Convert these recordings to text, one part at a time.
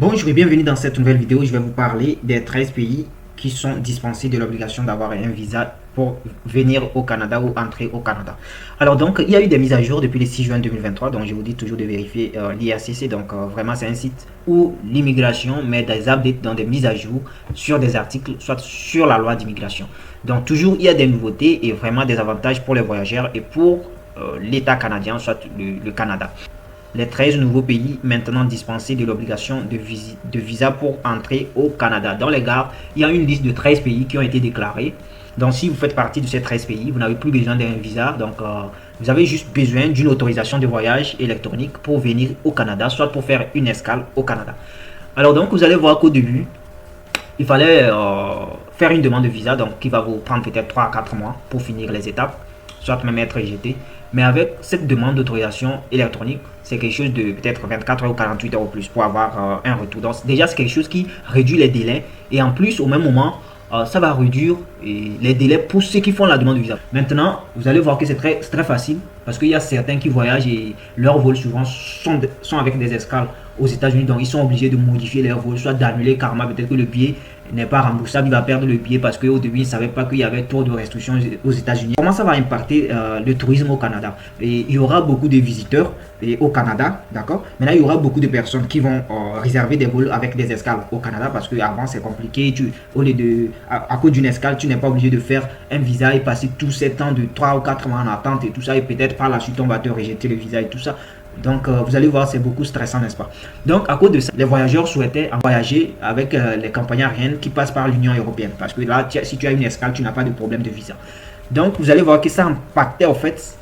Bonjour et bienvenue dans cette nouvelle vidéo. Je vais vous parler des 13 pays qui sont dispensés de l'obligation d'avoir un visa pour venir au Canada ou entrer au Canada. Alors donc, il y a eu des mises à jour depuis le 6 juin 2023, donc je vous dis toujours de vérifier l'IRCC. Donc vraiment, c'est un site où l'immigration met des updates dans des mises à jour sur des articles, soit sur la loi d'immigration. Donc toujours, il y a des nouveautés et vraiment des avantages pour les voyageurs et pour l'État canadien, soit le Canada. Les 13 nouveaux pays maintenant dispensés de l'obligation de visa pour entrer au Canada. Dans les gares, il y a une liste de 13 pays qui ont été déclarés. Donc si vous faites partie de ces 13 pays, vous n'avez plus besoin d'un visa. Donc vous avez juste besoin d'une autorisation de voyage électronique pour venir au Canada, soit pour faire une escale au Canada. Alors donc vous allez voir qu'au début, il fallait faire une demande de visa, donc qui va vous prendre peut-être 3 à 4 mois pour finir les étapes, soit même être rejeté. Mais avec cette demande d'autorisation électronique, c'est quelque chose de peut-être 24 heures ou 48 heures ou plus pour avoir un retour. Donc déjà, c'est quelque chose qui réduit les délais. Et en plus, au même moment, ça va réduire les délais pour ceux qui font la demande de visa. Maintenant, vous allez voir que c'est très facile parce qu'il y a certains qui voyagent et leurs vols souvent sont avec des escales aux États-Unis. Donc, ils sont obligés de modifier leur vol, soit d'annuler carrément. Peut-être que le billet n'est pas remboursable, il va perdre le billet parce qu'au début, il ne savait pas qu'il y avait trop de restrictions aux États-Unis. Comment ça va impacter le tourisme au Canada? Et il y aura beaucoup de visiteurs au Canada, d'accord? Maintenant, il y aura beaucoup de personnes qui vont réserver des vols avec des escales au Canada parce qu'avant, c'est compliqué. Au lieu de, à cause d'une escale, tu n'es pas obligé de faire un visa et passer tous ces temps de 3 ou 4 mois en attente et tout ça. Et peut-être par la suite, on va te rejeter le visa et tout ça. Donc, vous allez voir, c'est beaucoup stressant, n'est-ce pas? Donc, à cause de ça, les voyageurs souhaitaient voyager avec les compagnies aériennes qui passent par l'Union européenne. Parce que là, si tu as une escale, tu n'as pas de problème de visa. Donc, vous allez voir que ça impactait en fait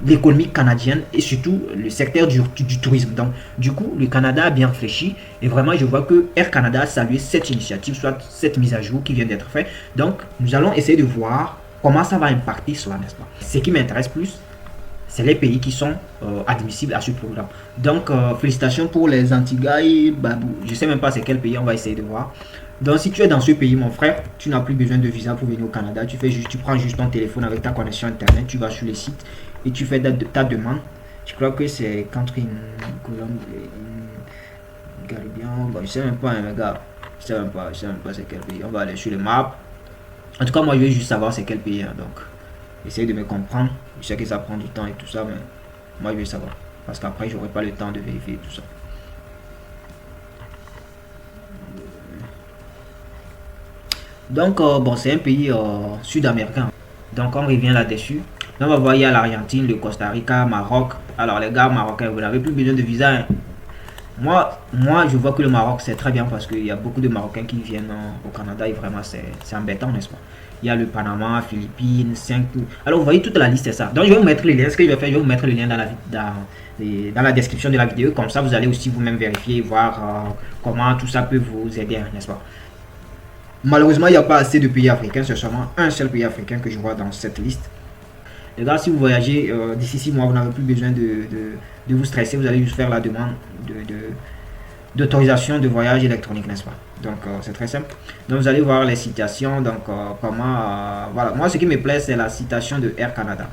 l'économie canadienne et surtout le secteur du tourisme. Donc, du coup, le Canada a bien réfléchi et vraiment, je vois que Air Canada a salué cette initiative, soit cette mise à jour qui vient d'être faite. Donc, nous allons essayer de voir comment ça va impacter cela, n'est-ce pas? Ce qui m'intéresse plus, c'est les pays qui sont admissibles à ce programme. Donc, félicitations pour les Antigua et Babou. Je ne sais même pas c'est quel pays, on va essayer de voir. Donc, si tu es dans ce pays, mon frère, tu n'as plus besoin de visa pour venir au Canada. Tu prends juste ton téléphone avec ta connexion Internet, tu vas sur le site et tu fais ta demande. Je crois que c'est contre une Colombie, une Caribien. Bon, je ne sais même pas, hein, les gars. Je ne sais même pas c'est quel pays. On va aller sur le map. En tout cas, moi, je veux juste savoir c'est quel pays. Hein, donc, essayez de me comprendre. Je sais que ça prend du temps et tout ça, mais moi, je veux savoir. Parce qu'après, j'aurai pas le temps de vérifier tout ça. Donc, bon, c'est un pays sud-américain. Donc, on revient là-dessus. On va voir, il y a l'Argentine, le Costa Rica, Maroc. Alors, les gars marocains, vous n'avez plus besoin de visa. Hein. Moi, je vois que le Maroc, c'est très bien parce qu'il y a beaucoup de Marocains qui viennent au Canada et vraiment, c'est embêtant, n'est-ce pas? Il y a le Panama, Philippines, 5. Alors, vous voyez toute la liste, c'est ça. Donc, je vais vous mettre les liens. Ce que je vais faire, je vais vous mettre le lien dans la description de la vidéo. Comme ça, vous allez aussi vous-même vérifier et voir comment tout ça peut vous aider, n'est-ce pas? Malheureusement, il n'y a pas assez de pays africains. C'est seulement un seul pays africain que je vois dans cette liste. Les gars, si vous voyagez d'ici 6 mois, vous n'avez plus besoin de vous stresser. Vous allez juste faire la demande d'autorisation de voyage électronique, n'est-ce pas? Donc, c'est très simple. Donc, vous allez voir les citations. Donc, comment... voilà. Moi, ce qui me plaît, c'est la citation de Air Canada.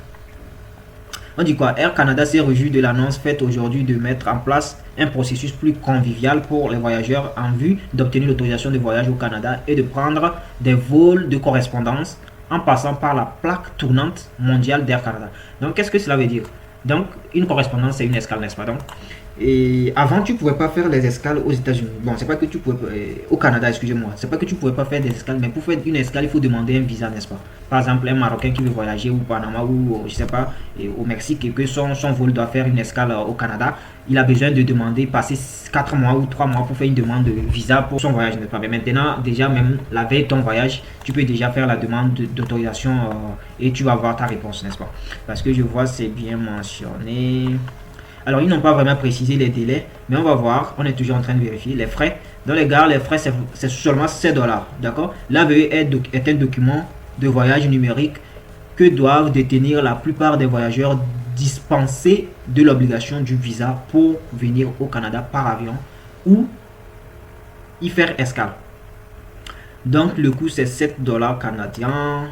On dit quoi? Air Canada s'est réjoui de l'annonce faite aujourd'hui de mettre en place un processus plus convivial pour les voyageurs en vue d'obtenir l'autorisation de voyage au Canada et de prendre des vols de correspondance en passant par la plaque tournante mondiale d'Air Canada. Donc, qu'est-ce que cela veut dire? Donc, une correspondance, c'est une escale, n'est-ce pas? Donc, et avant, tu ne pouvais pas faire les escales aux États-Unis. Bon, c'est pas que tu pouvais au Canada, excusez-moi. C'est pas que tu pouvais pas faire des escales, mais pour faire une escale, il faut demander un visa, n'est-ce pas? Par exemple, un Marocain qui veut voyager au Panama ou je sais pas, au Mexique et que son vol doit faire une escale au Canada, il a besoin de demander, passer 4 mois ou 3 mois pour faire une demande de visa pour son voyage, n'est-ce pas? Mais maintenant, déjà, même la veille de ton voyage, tu peux déjà faire la demande d'autorisation et tu vas avoir ta réponse, n'est-ce pas? Parce que je vois, c'est bien mentionné. Alors, ils n'ont pas vraiment précisé les délais, mais on va voir. On est toujours en train de vérifier les frais. Dans les gares, les frais, c'est seulement 7 dollars. D'accord? L'AVE est un document de voyage numérique que doivent détenir la plupart des voyageurs dispensés de l'obligation du visa pour venir au Canada par avion ou y faire escale. Donc, le coût, c'est 7 dollars canadiens.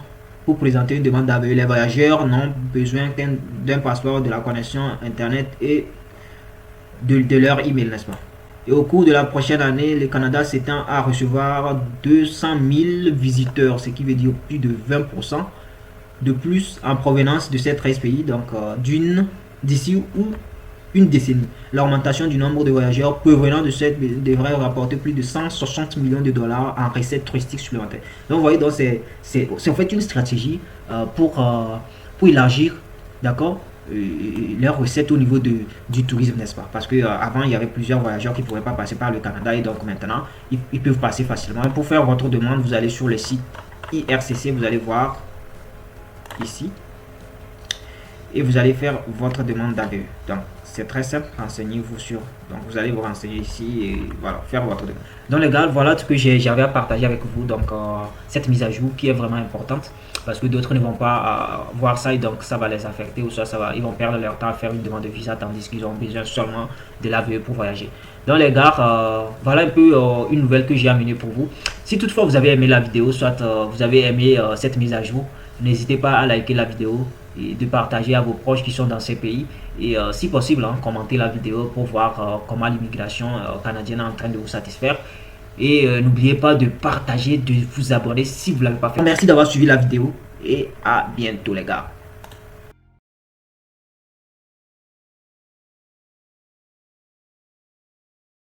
Pour présenter une demande d'AVE, les voyageurs n'ont besoin d'un passeport, de la connexion Internet et de leur email, n'est-ce pas? Et au cours de la prochaine année, le Canada s'étend à recevoir 200 000 visiteurs, ce qui veut dire plus de 20% de plus en provenance de ces 13 pays, donc d'ici ou une décennie. L'augmentation du nombre de voyageurs provenant de cette devrait rapporter plus de 160 millions de dollars en recettes touristiques supplémentaires. Donc vous voyez, donc c'est en fait une stratégie pour élargir, d'accord, leurs recettes au niveau du tourisme, n'est-ce pas? Parce que avant il y avait plusieurs voyageurs qui ne pouvaient pas passer par le Canada et donc maintenant ils peuvent passer facilement. Et pour faire votre demande, vous allez sur le site IRCC, vous allez voir ici et vous allez faire votre demande d'AVE. Donc c'est très simple, renseignez-vous sur, donc vous allez vous renseigner ici et voilà, faire votre demande. Donc les gars, voilà ce que j'avais à partager avec vous, donc cette mise à jour qui est vraiment importante parce que d'autres ne vont pas voir ça et donc ça va les affecter ou soit ils vont perdre leur temps à faire une demande de visa tandis qu'ils ont besoin seulement de l'AVE pour voyager. Donc les gars, voilà un peu une nouvelle que j'ai amenée pour vous. Si toutefois vous avez aimé la vidéo, soit vous avez aimé cette mise à jour, n'hésitez pas à liker la vidéo et de partager à vos proches qui sont dans ces pays et si possible commenter la vidéo pour voir comment l'immigration canadienne est en train de vous satisfaire et n'oubliez pas de partager, de vous abonner si vous ne l'avez pas fait. Merci d'avoir suivi la vidéo et à bientôt les gars.